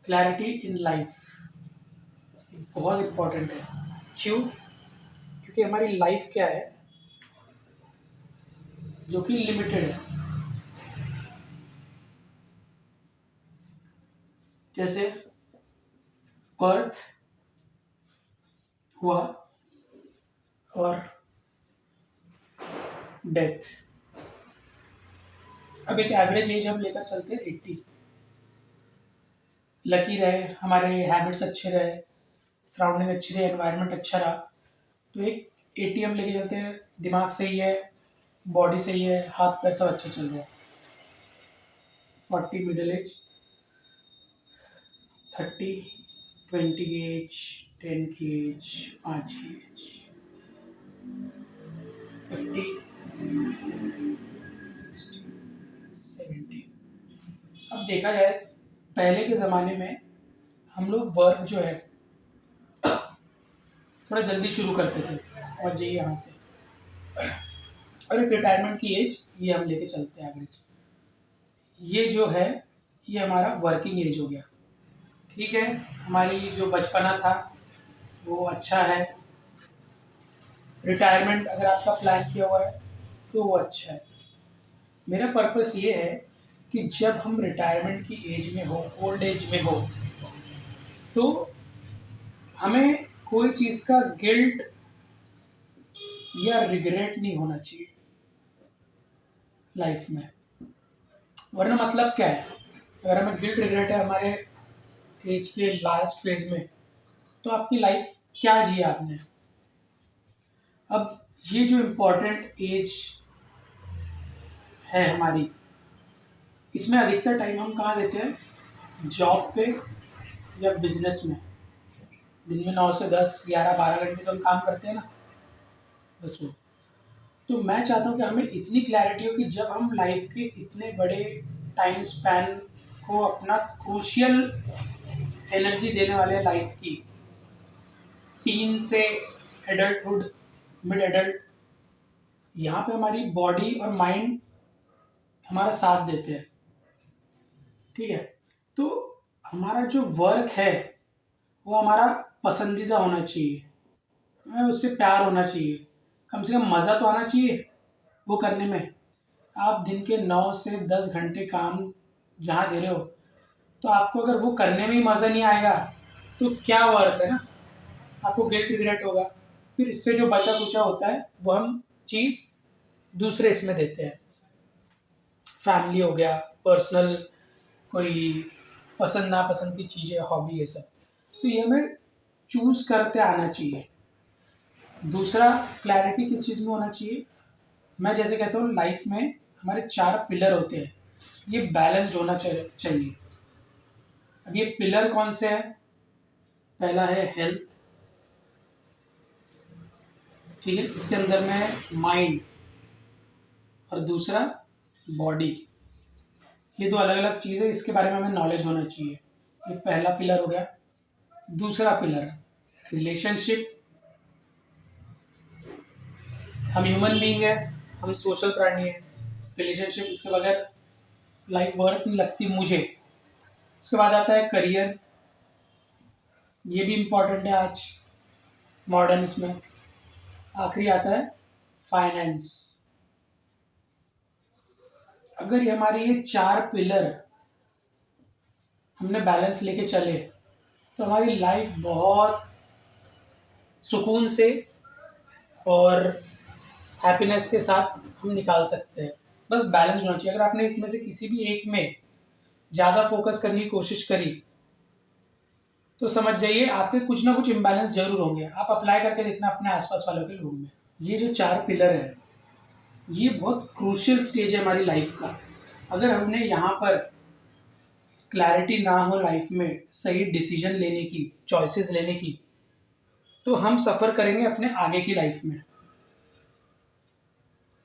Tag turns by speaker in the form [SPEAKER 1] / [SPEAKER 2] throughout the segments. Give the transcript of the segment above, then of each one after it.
[SPEAKER 1] Clarity in life बहुत important है। क्यों? क्योंकि हमारी लाइफ क्या है जो कि लिमिटेड है। जैसे बर्थ हुआ और डेथ। अब एक एवरेज एज हम लेकर चलते हैं 80। लकी रहे, हमारे हैबिट्स अच्छे रहे, सराउंडिंग अच्छी रहे, एनवायरनमेंट अच्छा रहा, तो एक 80 हम लेके चलते हैं। दिमाग सही है, बॉडी सही है, हाथ पैर सब अच्छे चल रहे हैं। 40 मिडिल एज, 30 20 की एज, 10 की एज, 5 की एज, 50 60 70। अब देखा जाए, पहले के ज़माने में हम लोग वर्क जो है थोड़ा जल्दी शुरू करते थे। और जाइए यहाँ से, और एक रिटायरमेंट की एज ये हम लेके चलते हैं एवरेज। ये जो है ये हमारा वर्किंग एज हो गया। ठीक है, हमारी जो बचपना था वो अच्छा है। रिटायरमेंट अगर आपका प्लान किया हुआ है तो वो अच्छा है। मेरा पर्पस ये है कि जब हम रिटायरमेंट की एज में हो, ओल्ड एज में हो, तो हमें कोई चीज़ का गिल्ट या रिग्रेट नहीं होना चाहिए लाइफ में। वरना मतलब क्या है, अगर हमें गिल्ट रिग्रेट है हमारे एज के लास्ट फेज में, तो आपकी लाइफ क्या जी आपने। अब ये जो इम्पोर्टेंट एज है हमारी, इसमें अधिकतर टाइम हम कहाँ देते हैं? जॉब पे या बिजनेस में। दिन में 9 से 10 11 12 घंटे तो हम काम करते हैं ना, बस वो। तो मैं चाहता हूँ कि हमें इतनी क्लैरिटी हो कि जब हम लाइफ के इतने बड़े टाइम स्पैन को अपना क्रूशियल एनर्जी देने वाले हैं लाइफ की, टीन से एडल्टहुड, मिड एडल्ट, यहाँ पे हमारी बॉडी और माइंड हमारा साथ देते हैं। ठीक है, तो हमारा जो वर्क है वो हमारा पसंदीदा होना चाहिए, हमें उससे प्यार होना चाहिए, कम से कम मज़ा तो आना चाहिए वो करने में। आप दिन के 9 से 10 घंटे काम जहाँ दे रहे हो, तो आपको अगर वो करने में ही मज़ा नहीं आएगा तो क्या वर्क है ना। आपको गिल्ट रिग्रेट होगा, फिर इससे जो बचा कुचा होता है वो हम चीज़ दूसरे इसमें देते हैं। फैमिली हो गया, पर्सनल कोई पसंद नापसंद की चीज़ें, हॉबी, ये सब। तो ये हमें चूज़ करते आना चाहिए। दूसरा, क्लैरिटी किस चीज़ में होना चाहिए? मैं जैसे कहता हूँ लाइफ में हमारे 4 पिलर होते हैं, ये बैलेंस्ड होना चाहिए। अब ये पिलर कौन से हैं? पहला है हेल्थ, ठीक है, इसके अंदर में माइंड, और दूसरा बॉडी। ये दो अलग अलग चीज़ें, इसके बारे में हमें नॉलेज होना चाहिए। ये पहला पिलर हो गया। दूसरा पिलर रिलेशनशिप। हम ह्यूमन बीइंग है, हम सोशल प्राणी है। रिलेशनशिप, इसके बगैर लाइफ वर्थ नहीं लगती मुझे। उसके बाद आता है करियर, ये भी इम्पोर्टेंट है आज मॉडर्न इसमें। आखिरी आता है फाइनेंस। अगर ये हमारे ये 4 पिलर हमने बैलेंस लेके चले, तो हमारी लाइफ बहुत सुकून से और हैप्पीनेस के साथ हम निकाल सकते हैं। बस बैलेंस होना चाहिए। अगर आपने इसमें से किसी भी एक में ज़्यादा फोकस करने की कोशिश करी, तो समझ जाइए आपके कुछ ना कुछ इम्बैलेंस जरूर होंगे। आप अप्लाई करके देखना अपने आसपास वालों के लोगों में। ये जो 4 पिलर है, ये बहुत क्रूशियल स्टेज है हमारी लाइफ का। अगर हमने यहाँ पर क्लैरिटी ना हो लाइफ में सही डिसीजन लेने की, चॉइसेस लेने की, तो हम सफ़र करेंगे अपने आगे की लाइफ में।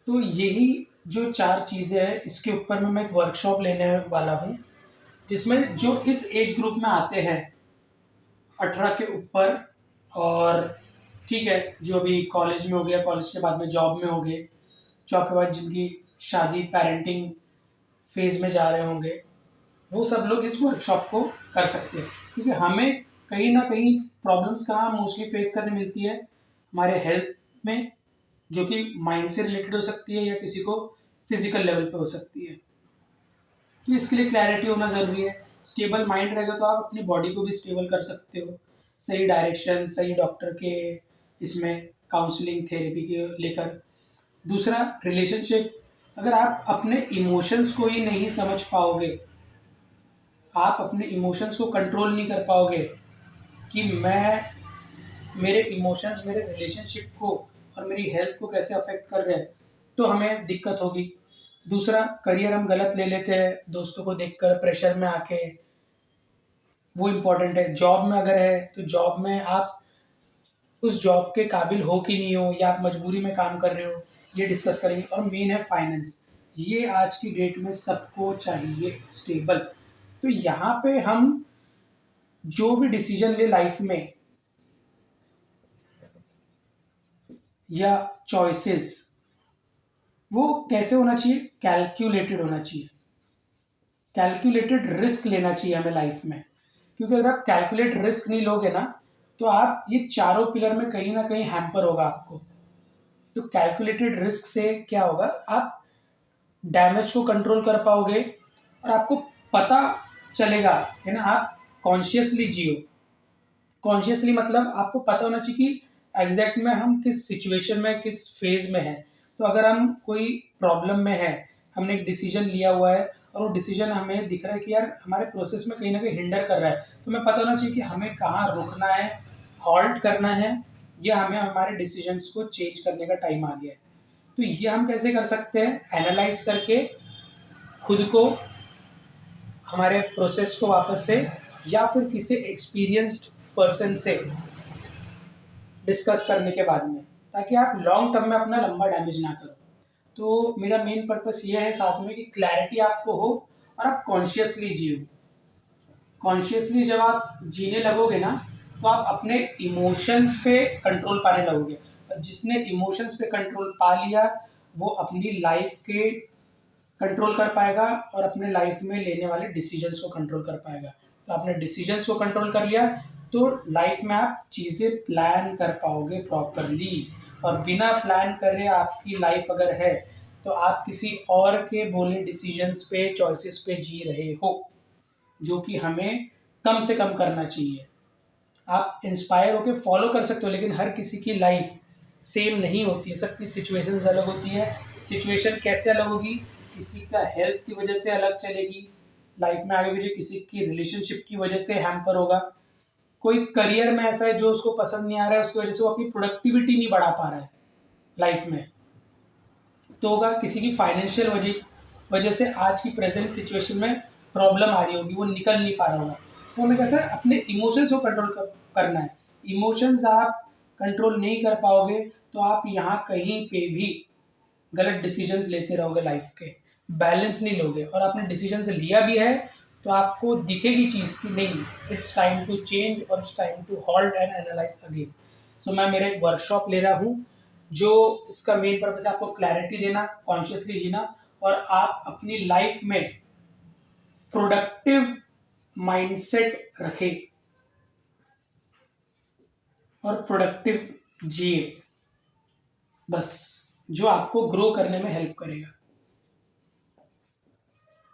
[SPEAKER 1] तो यही जो 4 चीज़ें हैं, इसके ऊपर में मैं एक वर्कशॉप लेने वाला हूँ, जिसमें जो इस एज ग्रुप में आते हैं 18 के ऊपर, और ठीक है जो अभी कॉलेज में हो गया, कॉलेज के बाद में जॉब में हो गए, जॉब के बाद जिनकी शादी पेरेंटिंग फेज में जा रहे होंगे, वो सब लोग इस वर्कशॉप को कर सकते हैं, क्योंकि हमें कहीं ना कहीं प्रॉब्लम्स कहाँ मोस्टली फेस करने मिलती है, हमारे हेल्थ में, जो कि माइंड से रिलेटेड हो सकती है या किसी को फिजिकल लेवल पे हो सकती है। तो इसके लिए क्लैरिटी होना ज़रूरी है। स्टेबल माइंड रहेगा तो आप अपनी बॉडी को भी स्टेबल कर सकते हो, सही डायरेक्शन, सही डॉक्टर के इसमें काउंसलिंग थेरेपी के लेकर। दूसरा, रिलेशनशिप। अगर आप अपने इमोशंस को ही नहीं समझ पाओगे, आप अपने इमोशंस को कंट्रोल नहीं कर पाओगे कि मेरे इमोशंस मेरे रिलेशनशिप को और मेरी हेल्थ को कैसे अफेक्ट कर रहे हैं, तो हमें दिक्कत होगी। दूसरा, करियर हम गलत ले लेते हैं दोस्तों को देखकर, प्रेशर में आके, वो इम्पोर्टेंट है। जॉब में अगर है तो जॉब में आप उस जॉब के काबिल हो कि नहीं हो, या आप मजबूरी में काम कर रहे हो, ये डिस्कस करेंगे। और मेन है फाइनेंस, ये आज की डेट में सबको चाहिए स्टेबल। तो यहाँ पे हम जो भी डिसीजन ले लाइफ में या चॉइसेस, वो कैसे होना चाहिए, कैलकुलेटेड होना चाहिए। कैलकुलेटेड रिस्क लेना चाहिए हमें लाइफ में, क्योंकि अगर आप कैलकुलेट रिस्क नहीं लोगे ना, तो आप ये चारों पिलर में कहीं ना कहीं हैम्पर होगा आपको। तो कैलकुलेटेड रिस्क से क्या होगा, आप डैमेज को कंट्रोल कर पाओगे और आपको पता चलेगा, है ना, आप कॉन्शियसली जियो। कॉन्शियसली मतलब आपको पता होना चाहिए कि एग्जैक्ट में हम किस सिचुएशन में, किस फेज में है। तो अगर हम कोई प्रॉब्लम में है, हमने एक डिसीजन लिया हुआ है और वो डिसीजन हमें दिख रहा है कि यार हमारे प्रोसेस में कहीं ना कहीं हिंडर कर रहा है, तो हमें पता होना चाहिए कि हमें कहाँ रुकना है, हॉल्ट करना है, या हमें हमारे डिसीजंस को चेंज करने का टाइम आ गया है। तो ये हम कैसे कर सकते हैं, एनालाइज करके खुद को, हमारे प्रोसेस को वापस से, या फिर किसी एक्सपीरियंस्ड पर्सन से डिस्कस करने के बाद में, ताकि आप लॉन्ग टर्म में अपना लंबा डैमेज ना करो। तो मेरा मेन पर्पस ये है साथ में कि क्लैरिटी आपको हो और आप कॉन्शियसली जियो। कॉन्शियसली जब आप जीने लगोगे ना, तो आप अपने इमोशंस पे कंट्रोल पाने लगोगे। और जिसने इमोशंस पे कंट्रोल पा लिया, वो अपनी लाइफ के कंट्रोल कर पाएगा और अपने लाइफ में लेने वाले डिसीजंस को कंट्रोल कर पाएगा। तो आपने डिसीजंस को कंट्रोल कर लिया, तो लाइफ में आप चीज़ें प्लान कर पाओगे प्रॉपरली। और बिना प्लान करे आपकी लाइफ अगर है, तो आप किसी और के बोले डिसीजंस पे, चॉइसेस पे जी रहे हो, जो कि हमें कम से कम करना चाहिए। आप इंस्पायर होकर फॉलो कर सकते हो, लेकिन हर किसी की लाइफ सेम नहीं होती है, सबकी सिचुएशंस अलग होती है। सिचुएशन कैसे अलग होगी, किसी का हेल्थ की वजह से अलग चलेगी लाइफ में आगे पीछे, किसी की रिलेशनशिप की वजह से हैम्पर होगा, कोई करियर में ऐसा है जो उसको पसंद नहीं आ रहा है, उसकी वजह से वो अपनी प्रोडक्टिविटी नहीं बढ़ा पा रहा है लाइफ में, तो होगा। किसी की फाइनेंशियल वजह से आज की प्रेजेंट सिचुएशन में प्रॉब्लम आ रही होगी, वो निकल नहीं पा रहा होगा। तो हमें कैसे अपने इमोशंस को कंट्रोल करना है। इमोशंस आप कंट्रोल नहीं कर पाओगे, तो आप यहाँ कहीं पे भी गलत डिसीजंस लेते रहोगे लाइफ के, बैलेंस नहीं लोगे। और आपने डिसीजंस लिया भी है, तो आपको दिखेगी चीज़ की नहीं, इट्स टाइम टू चेंज और it's time to halt and analyse again. So मैं मेरा एक वर्कशॉप ले रहा हूँ, जो इसका मेन पर्पस है आपको क्लैरिटी देना, कॉन्शियसली जीना, और आप अपनी लाइफ में प्रोडक्टिव माइंडसेट रखें और प्रोडक्टिव जिए, बस, जो आपको ग्रो करने में हेल्प करेगा।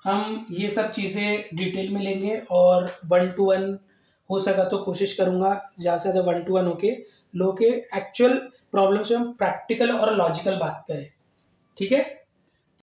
[SPEAKER 1] हम ये सब चीज़ें डिटेल में लेंगे, और 1-to-1 हो सका तो कोशिश करूँगा ज़्यादा से ज़्यादा 1-to-1 होके लोगों के एक्चुअल प्रॉब्लम्स में हम प्रैक्टिकल और लॉजिकल बात करें। ठीक है?